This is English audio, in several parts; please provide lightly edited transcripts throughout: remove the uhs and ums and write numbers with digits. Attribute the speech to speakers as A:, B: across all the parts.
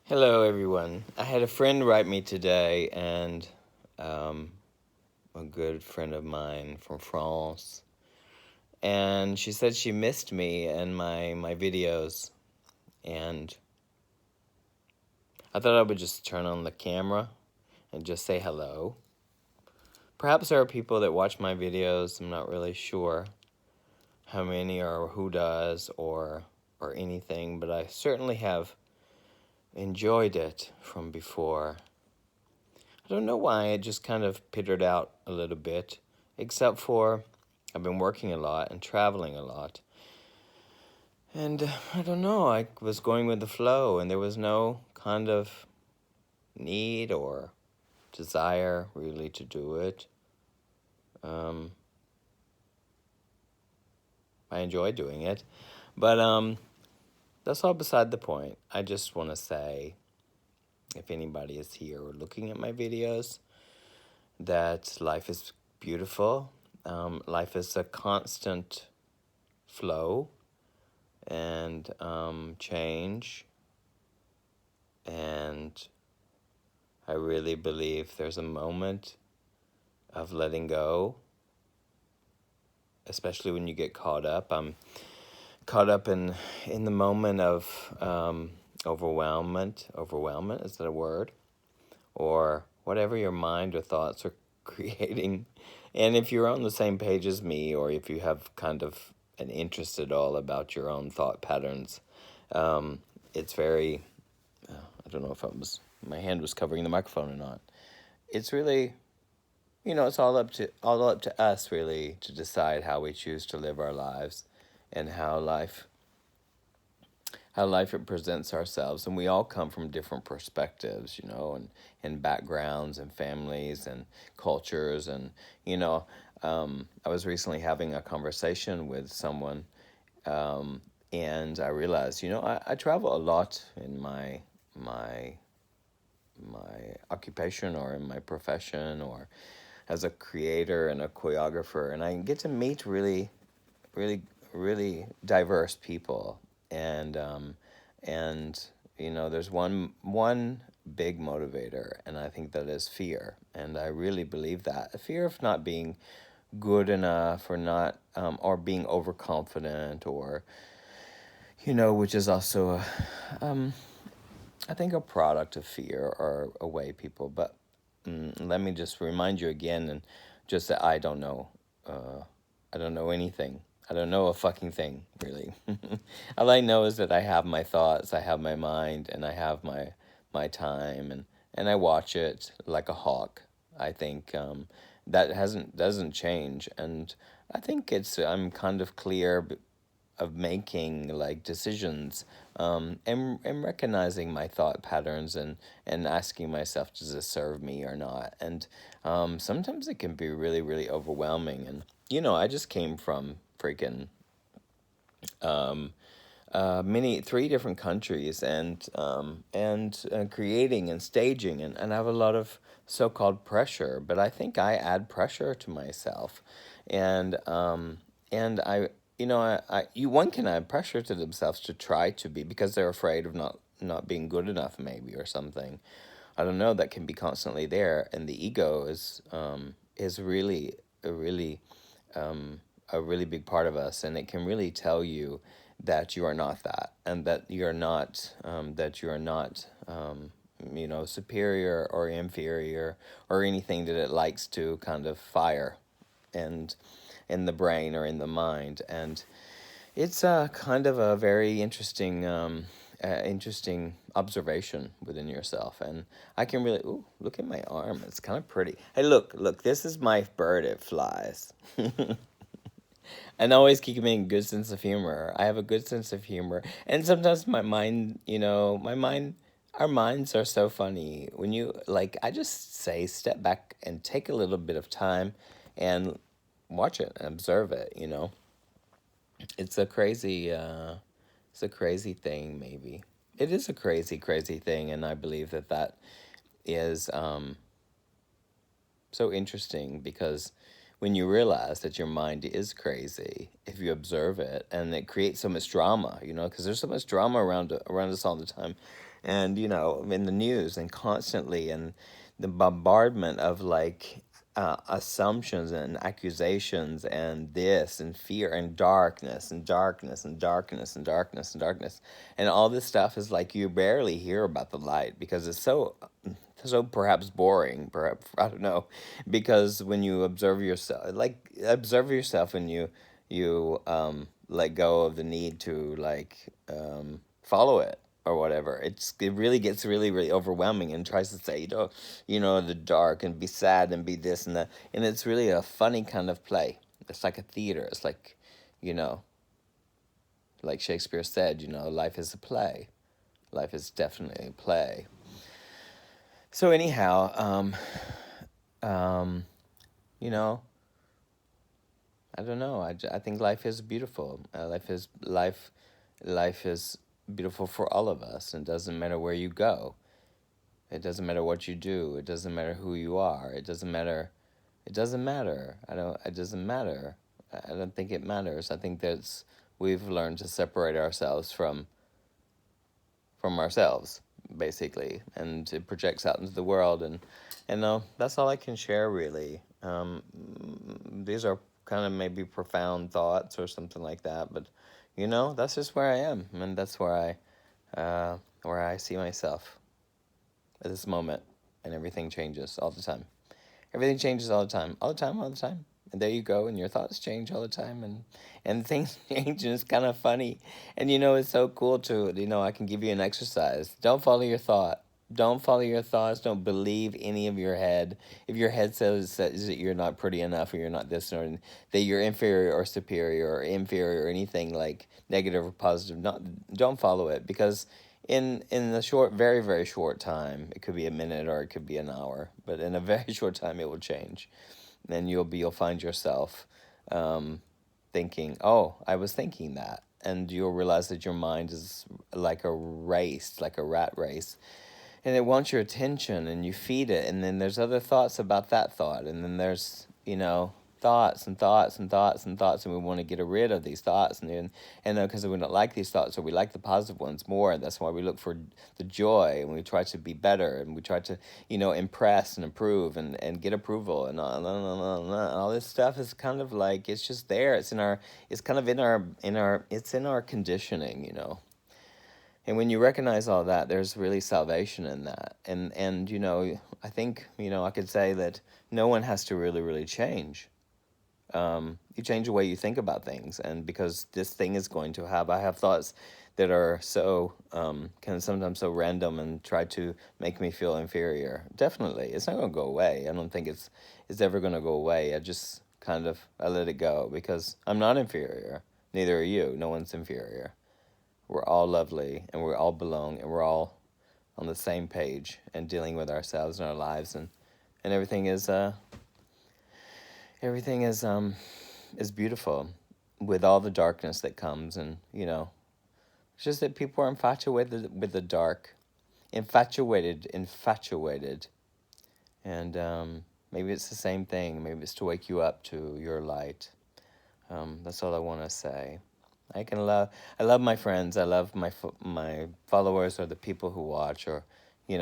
A: Hello, everyone. I had a friend write me today, and um, a good friend of mine from France, and she said she missed me and my videos, and I thought I would just turn on the camera and just say hello. Perhaps there are people that watch my videos. I'm not really sure how many or who does or anything, but I certainly have enjoyed it from before. I don't know why it just kind of petered out a little bit, except for I've been working a lot and traveling a lot. And I don't know, I was going with the flow, and there was no kind of need or desire really to do it. Um, I enjoy doing it, but that's all beside the point. I just want to say, if anybody is here or looking at my videos, that life is beautiful. Life is a constant flow and change, and I really believe there's a moment of letting go, especially when you get caught up. I'm caught up in the moment of overwhelmment, is that a word? Or whatever your mind or thoughts are creating. And if you're on the same page as me, or if you have kind of an interest at all about your own thought patterns, it's very, I don't know if my hand was covering the microphone or not. It's really, it's all up to us really to decide how we choose to live our lives, and how life it presents ourselves. And we all come from different perspectives, and backgrounds and families and cultures. And I was recently having a conversation with someone, and I realized, I travel a lot in my occupation, or in my profession, or as a creator and a choreographer, and I get to meet really, really, really diverse people. And there's one big motivator, and I think that is fear. And I really believe that a fear of not being good enough, or not, or being overconfident, or which is also I think a product of fear, or a way people. But let me just remind you again, and just that I don't know. I don't know anything. I don't know a fucking thing, really. All I know is that I have my thoughts, I have my mind, and I have my time, and I watch it like a hawk. I think that doesn't change, and I think I'm kind of clear of making like decisions, and recognizing my thought patterns, and asking myself, does this serve me or not? And sometimes it can be really, really overwhelming. And I just came from freaking three different countries, and creating and staging, and I have a lot of so-called pressure, but I think I add pressure to myself. And one can add pressure to themselves to try to be, because they're afraid of not being good enough, maybe, or something. I don't know, that can be constantly there, and the ego is really a really big part of us, and it can really tell you that you are not that, and that you're not superior or inferior, or anything that it likes to kind of fire, and in the brain or in the mind. And it's kind of a very interesting observation within yourself. And I can really, ooh, look at my arm. It's kind of pretty. Hey, look, this is my bird. It flies. And always keeping a good sense of humor. I have a good sense of humor. And sometimes my mind, our minds are so funny. When I just say, step back and take a little bit of time and watch it and observe it. It's a crazy thing, maybe. It is a crazy, crazy thing, and I believe that is so interesting, because when you realize that your mind is crazy, if you observe it, and it creates so much drama, because there's so much drama around us all the time, and in the news and constantly, and the bombardment of like assumptions and accusations and this and fear and darkness and darkness and darkness and darkness and darkness, and all this stuff is like you barely hear about the light because it's so perhaps boring, perhaps, I don't know, because when you observe yourself, and you let go of the need to like follow it or whatever, it really gets really really overwhelming and tries to say, the dark, and be sad and be this and that, and it's really a funny kind of play. It's like a theater. It's like, you know like Shakespeare said, life is a play. Life is definitely a play. So anyhow, um, you know, I don't know. I think life is beautiful. Life is beautiful for all of us. And it doesn't matter where you go. It doesn't matter what you do. It doesn't matter who you are. It doesn't matter. It doesn't matter. It doesn't matter. I don't think it matters. I think we've learned to separate ourselves from ourselves, basically, and it projects out into the world. And that's all I can share, really. These are kind of maybe profound thoughts or something like that, but that's just where I am, and that's where I see myself at this moment, and everything changes all the time. Everything changes all the time, all the time, all the time. And there you go, and your thoughts change all the time, and things change, and it's kind of funny. And it's so cool too. I can give you an exercise. Don't follow your thought. Don't follow your thoughts. Don't believe any of your head. If your head says that you're not pretty enough, or you're not this, or that you're inferior or superior or inferior, or anything like negative or positive, don't follow it, because in a short, very very short time, it could be a minute or it could be an hour, but in a very short time it will change, and you'll find yourself thinking, oh, I was thinking that, and you'll realize that your mind is like a race, like a rat race, and it wants your attention, and you feed it, and then there's other thoughts about that thought, and then there's thoughts and thoughts and thoughts and thoughts, and we want to get rid of these thoughts, and because we don't like these thoughts, or we like the positive ones more, and that's why we look for the joy, and we try to be better, and we try to impress and improve, and get approval, and all this stuff is kind of like, it's just there, it's kind of it's in our conditioning. And when you recognize all that, there's really salvation in that. And I think, I could say that no one has to really, really change. You change the way you think about things. And because this thing is going to I have thoughts that are so, kind of sometimes so random, and try to make me feel inferior. Definitely. It's not going to go away. I don't think it's ever going to go away. I let it go, because I'm not inferior. Neither are you. No one's inferior. We're all lovely, and we all belong, and we're all on the same page, and dealing with ourselves and our lives, and everything is beautiful, with all the darkness that comes. And it's just that people are infatuated with the dark, infatuated, and maybe it's the same thing. Maybe it's to wake you up to your light. That's all I want to say. I love my friends. I love my followers, or the people who watch, or I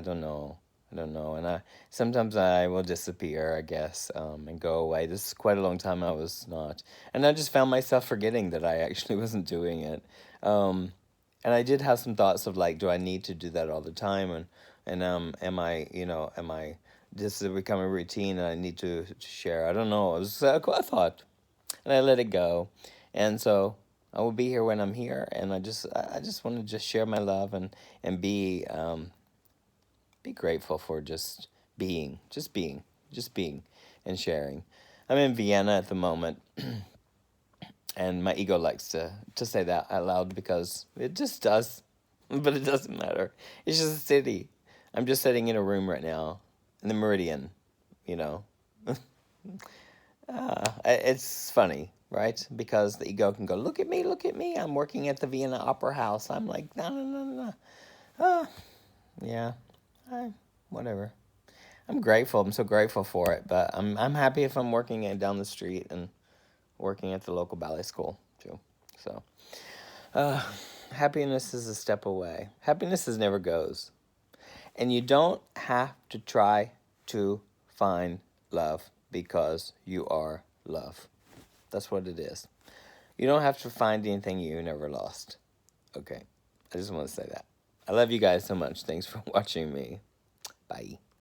A: don't know. I don't know. And sometimes I will disappear, I guess, and go away. This is quite a long time I was not. And I just found myself forgetting that I actually wasn't doing it. And I did have some thoughts of like, do I need to do that all the time? And am I this has become a routine, and I need to share? I don't know. It was a thought, and I let it go. And so I will be here when I'm here, and I just want to just share my love, and be grateful for just being, and sharing. I'm in Vienna at the moment, and my ego likes to say that out loud, because it just does, but it doesn't matter. It's just a city. I'm just sitting in a room right now, in the Meridian, you know. It's funny, right? Because the ego can go, look at me, I'm working at the Vienna Opera House. I'm like, no. Yeah, whatever. I'm grateful. I'm so grateful for it. But I'm happy if I'm working down the street and working at the local ballet school too. So, uh, happiness is a step away. Happiness is never goes, and you don't have to try to find love because you are love. That's what it is. You don't have to find anything you never lost. Okay, I just want to say that. I love you guys so much. Thanks for watching me. Bye.